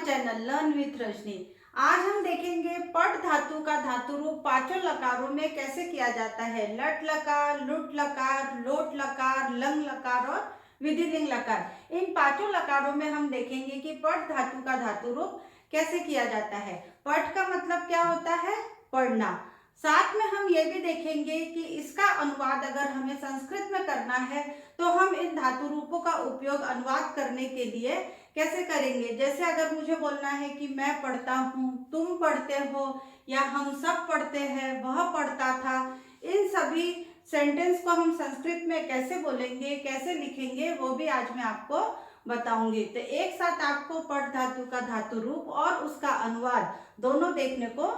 Channel learn with Rajni. आज हम देखेंगे पट धातु का धातु रूप पांचों लकारों में कैसे किया जाता है। लट लकार, लुट लकार, लोट लकार, लंग लकार और विधिलिंग लकार। इन पांचों लकारों में हम देखेंगे कि पट धातु का धातु रूप कैसे किया जाता है। पट का मतलब क्या होता है? पढ़ना। साथ में हम ये भी देखेंगे कि इसका अनुवाद अगर हमें संस्कृत में करना है तो हम इन धातु रूपों का उपयोग अनुवाद करने के लिए कैसे करेंगे। जैसे अगर मुझे बोलना है कि मैं पढ़ता हूँ, तुम पढ़ते हो, या हम सब पढ़ते हैं, वह पढ़ता था, इन सभी सेंटेंस को हम संस्कृत में कैसे बोलेंगे, कैसे लिखेंगे, वो भी आज मैं आपको बताऊंगी। तो एक साथ आपको पट धातु का धातु रूप और उसका अनुवाद दोनों देखने को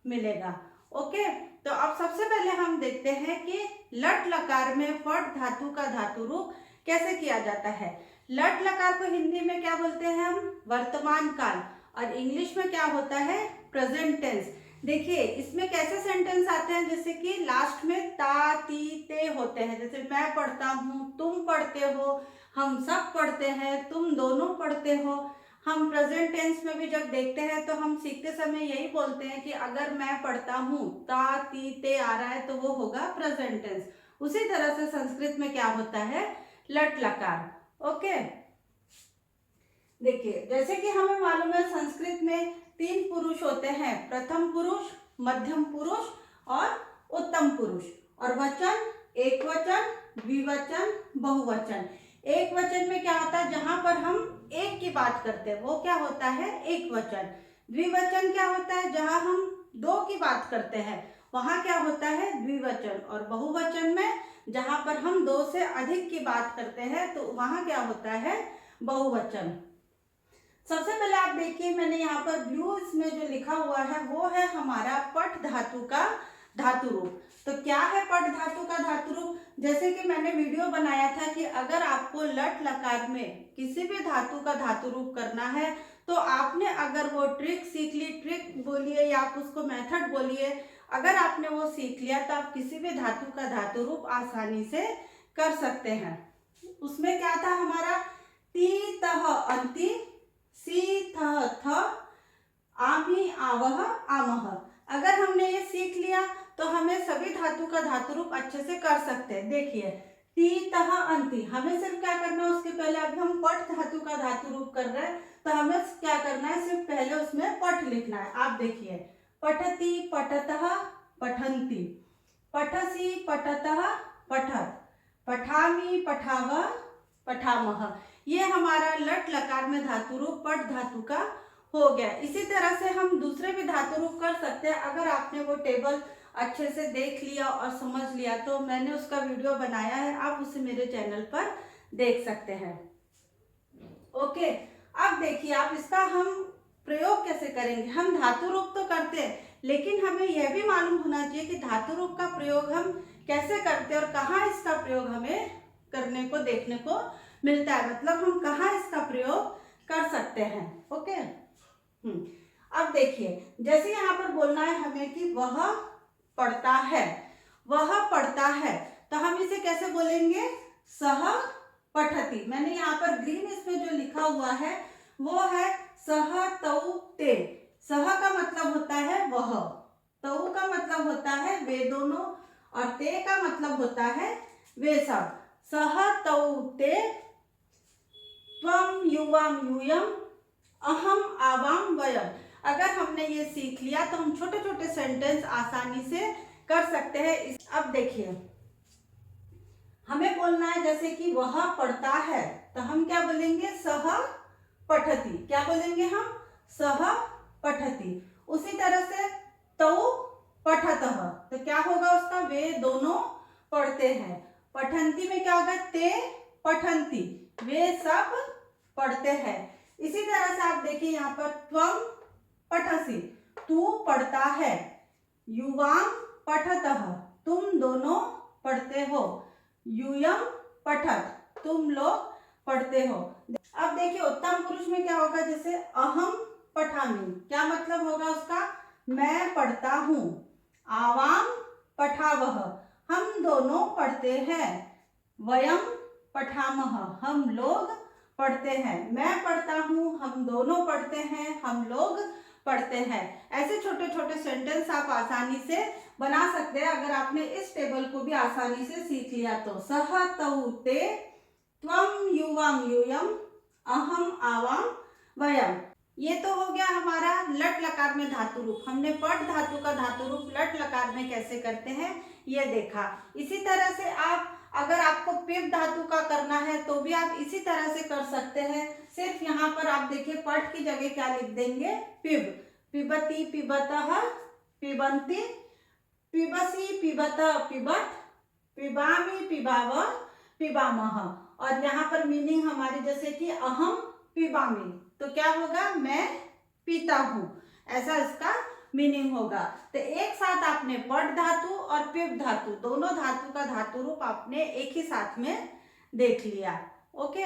मिलेगा। ओके, तो अब सबसे पहले हम देखते हैं कि लट लकार में पट धातु का धातु रूप कैसे किया जाता है। लट लकार को हिंदी में क्या बोलते हैं हम? वर्तमान काल। और इंग्लिश में क्या होता है? Present tense. देखिए इसमें कैसे सेंटेंस आते हैं, जैसे कि लास्ट में ता, ती, ते होते हैं। जैसे मैं पढ़ता हूँ, तुम पढ़ते हो, हम सब पढ़ते हैं, तुम दोनों पढ़ते हो। हम प्रेजेंट टेंस में भी जब देखते हैं तो हम सीखते समय यही बोलते हैं कि अगर मैं पढ़ता हूँ, ता, ती, ते आ रहा है तो वो होगा प्रेजेंट टेंस। उसी तरह से संस्कृत में क्या होता है? लट लकार। ओके, देखिए जैसे कि हमें मालूम है संस्कृत में 3 पुरुष होते हैं, प्रथम पुरुष, मध्यम पुरुष और उत्तम पुरुष। और वचन एक वचन, द्विवचन, बहुवचन। एक वचन में क्या होता है? जहां पर हम एक की बात करते हैं वो क्या होता है? एक वचन। द्विवचन क्या होता है? जहां हम दो की बात करते हैं वहां क्या होता है? द्विवचन। और बहुवचन में जहां पर हम दो से अधिक की बात करते हैं तो वहां क्या होता है? बहुवचन। सबसे पहले आप देखिए मैंने यहाँ पर ब्लू इसमें जो लिखा हुआ है वो है हमारा पट धातु का धातु रूप। तो क्या है पट धातु का धातु रूप? जैसे कि मैंने वीडियो बनाया था कि अगर आपको लट लकार में किसी भी धातु का धातु रूप करना है तो आपने अगर वो ट्रिक सीख ली, ट्रिक बोलिए या आप उसको मेथड बोलिए, अगर आपने वो सीख लिया तो आप किसी भी धातु का धातु रूप आसानी से कर सकते हैं। उसमें क्या था हमारा? ती तह अंति, सी थ थ, आमी आवह आमह। अगर हमने ये सीख लिया तो हमें सभी धातु का धातु रूप अच्छे से कर सकते हैं। देखिए ती तह अंति, हमें सिर्फ क्या करना है उसके पहले, अभी हम पट धातु का धातु रूप कर रहे हैं तो हमें क्या करना है? सिर्फ पहले उसमें पट लिखना है। आप देखिए पठति पठतः पठन्ति, पठसि पठतः पठत, पठामि पठावः पठामह। ये हमारा लट लकार में धातु रूप पट धातु का हो गया। इसी तरह से हम दूसरे भी धातु रूप कर सकते हैं। अगर आपने वो टेबल अच्छे से देख लिया और समझ लिया तो मैंने उसका वीडियो बनाया है, आप उसे मेरे चैनल पर देख सकते हैं। ओके, अब देखिए आप इसका हम प्रयोग कैसे करेंगे। हम धातु रूप तो करते हैं लेकिन हमें यह भी मालूम होना चाहिए कि धातु रूप का प्रयोग हम कैसे करते हैं और कहाँ इसका प्रयोग हमें करने को देखने को मिलता है, मतलब हम कहाँ इसका प्रयोग कर सकते हैं। ओके, अब देखिए जैसे यहाँ पर बोलना है हमें कि वह पढ़ता है, वह पढ़ता है, तो हम इसे कैसे बोलेंगे? सह पठति। मैंने यहाँ पर ग्रीन इसमें जो लिखा हुआ है वो है सह तौ ते। सह का मतलब होता है वह, तौ का मतलब होता है वे दोनों, और ते का मतलब होता है वे सब। सह तौ ते, त्वम युवाम यूयम, अहम आवाम वयम। अगर हमने ये सीख लिया तो हम छोटे छोटे सेंटेंस आसानी से कर सकते हैं। अब देखिए हमें बोलना है जैसे कि वह पढ़ता है तो हम क्या बोलेंगे? सह पठति। क्या बोलेंगे हम? सह पठति। उसी तरह से तौ पठतः, तो क्या होगा उसका? वे दोनों पढ़ते हैं। पठन्ति में क्या होगा? ते पठन्ति, वे सब पढ़ते हैं। इसी तरह से आप देखिए यहाँ पर त्वम पठसि, तू पढ़ता है, युवाम पठतः, तुम दोनों पढ़ते हो, यूयम पठत, तुम लोग पढ़ते हो। अब देखिए उत्तम पुरुष में क्या होगा? जैसे अहम पठामि, क्या मतलब होगा उसका? मैं पढ़ता हूँ। आवाम पठावह, हम दोनों पढ़ते हैं। वयम पठामह, हम लोग पढ़ते हैं, मैं पढ़ता हूँ, हम दोनों पढ़ते हैं, हम लोग पढ़ते हैं। ऐसे छोटे छोटे सेंटेंस आप आसानी से बना सकते हैं अगर आपने इस टेबल को भी आसानी से सीख लिया तो। सह तौ ते, त्वम युवाम यूयम, अहम आवाम वयम। ये तो हो गया हमारा लट लकार में धातु रूप। हमने पट धातु का धातु रूप लट लकार में कैसे करते हैं ये देखा। इसी तरह से आप अगर आपको पिब धातु का करना है तो भी आप इसी तरह से कर सकते हैं। सिर्फ यहाँ पर आप देखिए पट की जगह क्या लिख देंगे, पिब। पिबती पिबतः, पिबंती, पिबसी पिबत पिबत, पिबामी पिबाव पिबामह। और यहाँ पर मीनिंग हमारी जैसे कि अहम पिबामी, तो क्या होगा, मैं पीता हूँ, ऐसा इसका मीनिंग होगा। तो एक साथ आपने पट धातु और पिप धातु दोनों धातु का धातु रूप आपने एक ही साथ में देख लिया। ओके,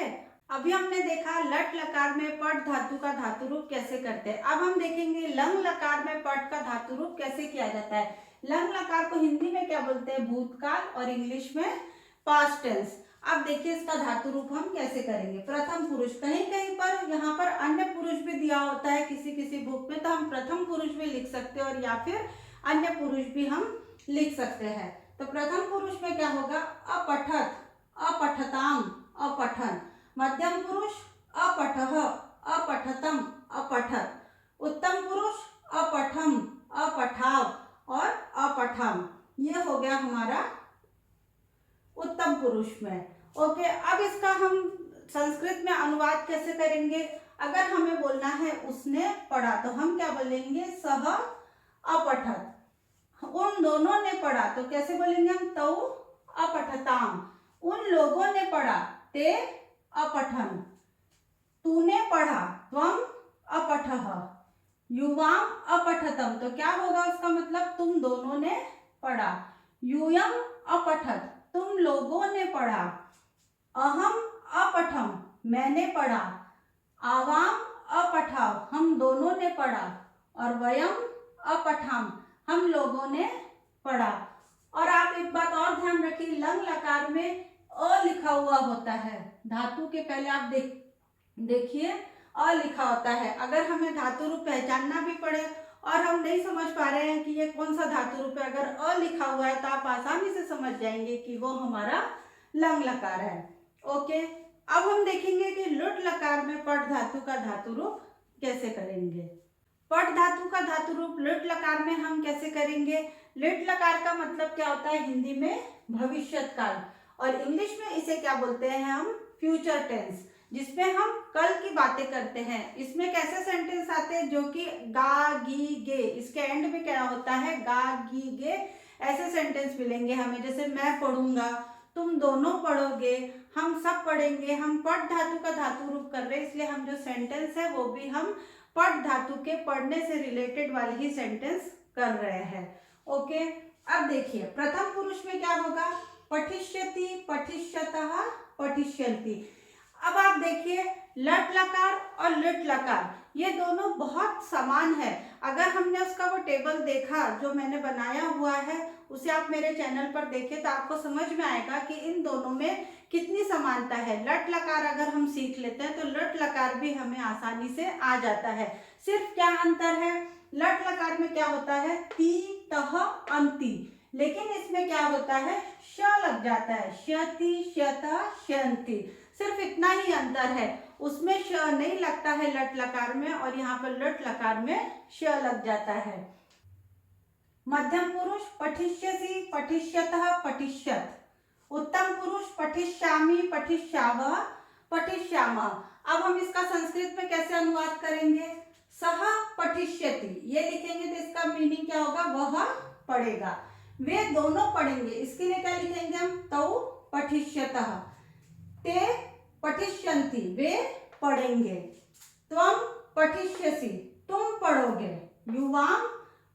अभी हमने देखा लट लकार में पट धातु का धातु रूप कैसे करते हैं। अब हम देखेंगे लंग लकार में पट का धातु रूप कैसे किया जाता है। लंग लकार को हिंदी में क्या बोलते हैं, भूतकाल, और इंग्लिश में पास्ट टेंस। अब देखिए इसका धातु रूप हम कैसे करेंगे। प्रथम पुरुष, कहीं कहीं पर यहाँ पर अन्य पुरुष भी दिया होता है किसी किसी बुक में, तो हम प्रथम पुरुष भी लिख सकते हैं और या फिर अन्य पुरुष भी हम लिख सकते हैं। तो प्रथम पुरुष में क्या होगा, अपठत, अपठताम, अपठन। मध्यम पुरुष अपठः, अपठतम, अपठत। उत्तम पुरुष अपठम, अपठाव और अपठम। ये हो गया हमारा उत्तम पुरुष में। ओके, अब इसका हम संस्कृत में अनुवाद कैसे करेंगे। अगर हमें बोलना है उसने पढ़ा तो हम क्या बोलेंगे, सह अपठत। उन दोनों ने पढ़ा तो कैसे बोलेंगे हम, तौ अपठताम। उन लोगों ने पढ़ा, ते अपठन। तूने पढ़ा, त्वम अपठः। युवाम अपठतम, तो क्या होगा उसका मतलब, तुम दोनों ने पढ़ा। यूयम अपठत, तुम लोगों ने पढ़ा। अहम अपठम, मैंने पढ़ा। आवाम अपठाव, हम दोनों ने पढ़ा। और वयम अपठाम, हम लोगों ने पढ़ा। और आप एक बात और ध्यान रखिए, लंग लकार में अ लिखा हुआ होता है धातु के पहले। आप देखिए अ लिखा होता है। अगर हमें धातु रूप पहचानना भी पड़े और हम नहीं समझ पा रहे हैं कि ये कौन सा धातु रूप है, अगर अ लिखा हुआ है तो आप आसानी से समझ जाएंगे कि वो हमारा लंग लकार है। ओके, अब हम देखेंगे कि लुट लकार में पट धातु का धातु रूप कैसे करेंगे। पट धातु का धातु रूप लुट लकार में हम कैसे करेंगे। लुट लकार का मतलब क्या होता है हिंदी में, भविष्यत काल, और इंग्लिश में इसे क्या बोलते हैं हम, फ्यूचर टेंस, जिसमें हम कल की बातें करते हैं। इसमें कैसे सेंटेंस आते हैं, जो कि गा गी गे, इसके एंड में क्या होता है, गा गी गे, ऐसे सेंटेंस मिलेंगे हमें। जैसे मैं पढ़ूंगा, तुम दोनों पढ़ोगे, हम सब पढ़ेंगे। हम पट धातु का धातु रूप कर रहे हैं, इसलिए हम जो सेंटेंस है वो भी हम पट धातु के पढ़ने से रिलेटेड वाले ही सेंटेंस कर रहे हैं। ओके, अब देखिए प्रथम पुरुष में क्या होगा, पठिष्यति, पठिष्यतः, पठिष्यन्ति। अब आप देखिए लट लकार और लुट लकार ये दोनों बहुत समान है। अगर हमने उसका वो टेबल देखा जो मैंने बनाया हुआ है, उसे आप मेरे चैनल पर देखें तो आपको समझ में आएगा कि इन दोनों में कितनी समानता है। लट लकार अगर हम सीख लेते हैं तो लट लकार भी हमें आसानी से आ जाता है। सिर्फ क्या अंतर है, लट लकार में क्या होता है, ती तह अंति, लेकिन इसमें क्या होता है, श लग जाता है, शति शतः शयंति। सिर्फ इतना ही अंतर है, उसमें श नहीं लगता है लट लकार में, और यहाँ पर लट लकार में श लग जाता है। मध्यम पुरुष पठिष्यसि, पठिष्यतः, पठिष्यत। उत्तम पुरुष पठिष्यामि, पठिष्यावः, पठिष्यामः। अब हम इसका संस्कृत में कैसे अनुवाद करेंगे, सह पठिष्यति, ये लिखेंगे तो इसका मीनिंग क्या होगा, वह पढ़ेगा, वे दोनों पढ़ेंगे। इसके लिए क्या लिखेंगे हम, तौ पठिष्यतः, ते पठिष्यन्ति, वे पढ़ेंगे। त्वम पठिष्यसि, तुम पढ़ोगे। युवाम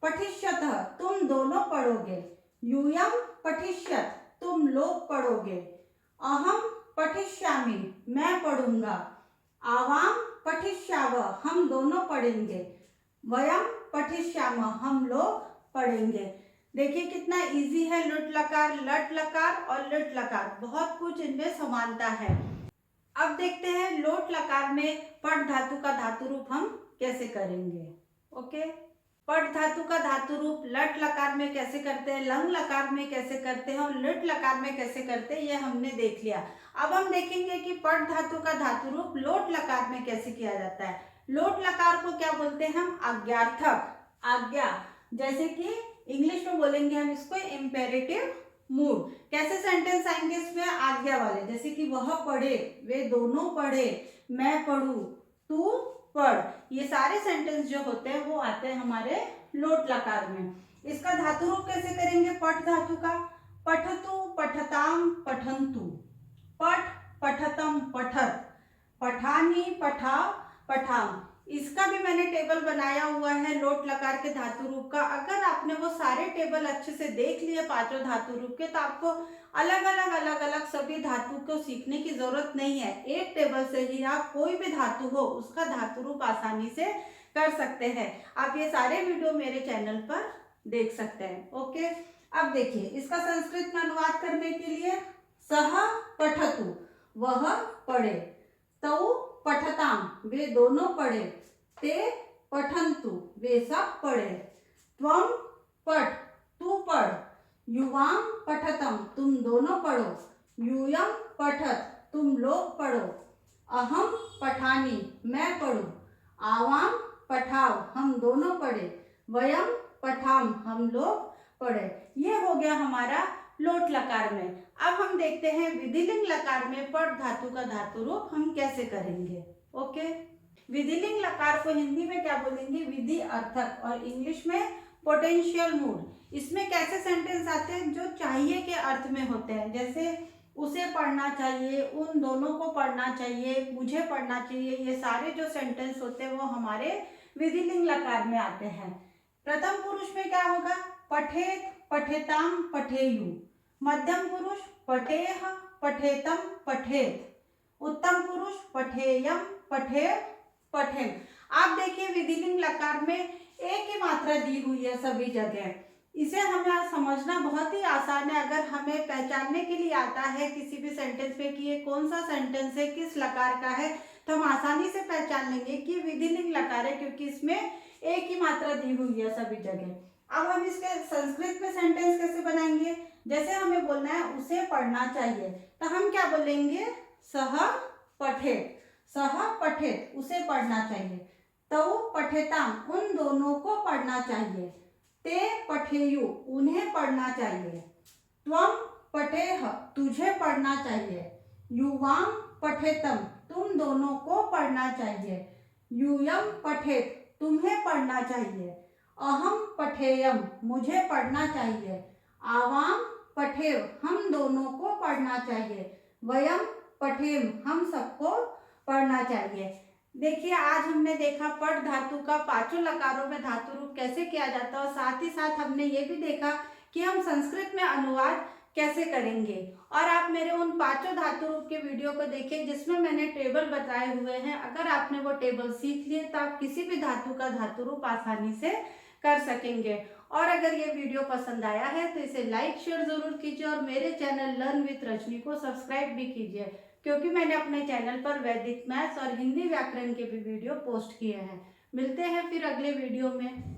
पठिष्यतः, तुम दोनों पढ़ोगे। यूयम पठिष्यत, तुम लोग पढ़ोगे। अहम पठिष्यामि, मैं पढ़ूंगा। आवाम पठिष्यावः, हम दोनों पढ़ेंगे। वयम पठिष्यामः, हम लोग पढ़ेंगे। देखिए कितना इजी है लुट लकार, लट लकार और लुट लकार, बहुत कुछ इनमें समानता है। अब देखते हैं लोट लकार में पट धातु का धातु रूप हम कैसे करेंगे। ओके, पट धातु का धातु रूप लट लकार में कैसे करते हैं, लंग लकार में कैसे करते हैं और लट लकार में कैसे करते हैं, ये हमने देख लिया। अब हम देखेंगे कि पट धातु का धातु रूप लोट लकार में कैसे किया जाता है। लोट लकार को क्या बोलते हैं हम, आज्ञार्थक, आज्ञा, जैसे कि इंग्लिश में बोलेंगे हम इसको इम्पेरेटिव मूड। कैसे सेंटेंस आएंगे इसमें, आज्ञा वाले, जैसे कि वह पढ़े, वे दोनों पढ़े, मैं पढ़ूं, तू पढ़, ये सारे सेंटेंस जो होते हैं वो आते हैं हमारे लोट लकार में। इसका धातु रूप कैसे करेंगे, पठ धातु का, पठतु पठताम पठन्तु, पठ पठतम पठत, पठानी पठाव पठाम। इसका भी मैंने टेबल बनाया हुआ है लोट लकार के धातु रूप का। अगर आपने वो सारे टेबल अच्छे से देख लिए पांचों धातु रूप के, तो आपको अलग अलग सभी धातु को सीखने की जरूरत नहीं है। एक टेबल से ही आप कोई भी धातु हो उसका धातु रूप आसानी से कर सकते हैं। आप ये सारे वीडियो मेरे चैनल पर देख सकते हैं। ओके, अब देखिए इसका संस्कृत में अनुवाद करने के लिए, सह पठतु, वह पढ़े, तौ पठताम, वे दोनों पढ़े, ते पठन्तु, वे सब पढ़े, त्वं पठ, तू पढ़, युवां पठतम, तुम दोनों पढ़ो, यूयं पठत, तुम लोग पढ़ो, अहम पठामि, मैं पढ़ूं, आवां पठाव, हम दोनों पढ़े, वयं पठाम, हम लोग पढ़े। ये हो गया हमारा लोट लकार में। अब हम देखते हैं विधिलिंग लकार में पट धातु का धातु रूप हम कैसे करेंगे। ओके, विधिलिंग लकार को हिंदी में क्या बोलेंगे, विधि अर्थक, और इंग्लिश में पोटेंशियल मूड। इसमें कैसे सेंटेंस आते हैं, जो चाहिए के अर्थ में होते हैं, जैसे उसे पढ़ना चाहिए, उन दोनों को पढ़ना चाहिए, मुझे पढ़ना चाहिए, ये सारे जो सेंटेंस होते हैं वो हमारे विधिलिंग लकार में आते हैं। प्रथम पुरुष में क्या होगा, पठेत पठेताम पठेयु, मध्यम पुरुष पठेह पठेतम पठेत, उत्तम पुरुष पठेयम पठेत पठेम। आप देखिए विधिलिंग लकार में एक ही मात्रा दी हुई है सभी जगह। इसे हमें समझना बहुत ही आसान है। अगर हमें पहचानने के लिए आता है किसी भी सेंटेंस में कि ये कौन सा सेंटेंस है, किस लकार का है, तो हम आसानी से पहचान लेंगे कि विधिलिंग लकार है, क्योंकि इसमें एक ही मात्रा दी हुई है सभी जगह। अब हम इसके संस्कृत में सेंटेंस कैसे बनाएंगे, जैसे हमें बोलना है उसे पढ़ना चाहिए, तो हम क्या बोलेंगे, सह पठेत, सह पठेत, उसे पढ़ना चाहिए, तौ पठेताम, उन दोनों को पढ़ना चाहिए, ते पठेयु, उन्हें पढ़ना चाहिए, त्वं पठेह, तुझे पढ़ना चाहिए, युवां पठेतम, तुम दोनों को पढ़ना चाहिए, यूयं पठेत, तुम्हें पढ़ना चाहिए, अहम पठेयम, मुझे पढ़ना चाहिए, आवां पठेव, हम दोनों को पढ़ना चाहिए, वयम पठेम, हम सबको पढ़ना चाहिए। देखिए आज हमने देखा पट धातु का पांचों लकारों में धातु रूप कैसे किया जाता है, और साथ ही साथ हमने ये भी देखा कि हम संस्कृत में अनुवाद कैसे करेंगे। और आप मेरे उन पांचों धातु रूप के वीडियो को देखिए जिसमें मैंने टेबल बताए हुए हैं। अगर आपने वो टेबल सीख लिए तो आप किसी भी धातु का धातु रूप आसानी से कर सकेंगे। और अगर ये वीडियो पसंद आया है तो इसे लाइक शेयर जरूर कीजिए, और मेरे चैनल लर्न विथ रजनी को सब्सक्राइब भी कीजिए, क्योंकि मैंने अपने चैनल पर वैदिक मैथ्स और हिंदी व्याकरण के भी वीडियो पोस्ट किए हैं। मिलते हैं फिर अगले वीडियो में।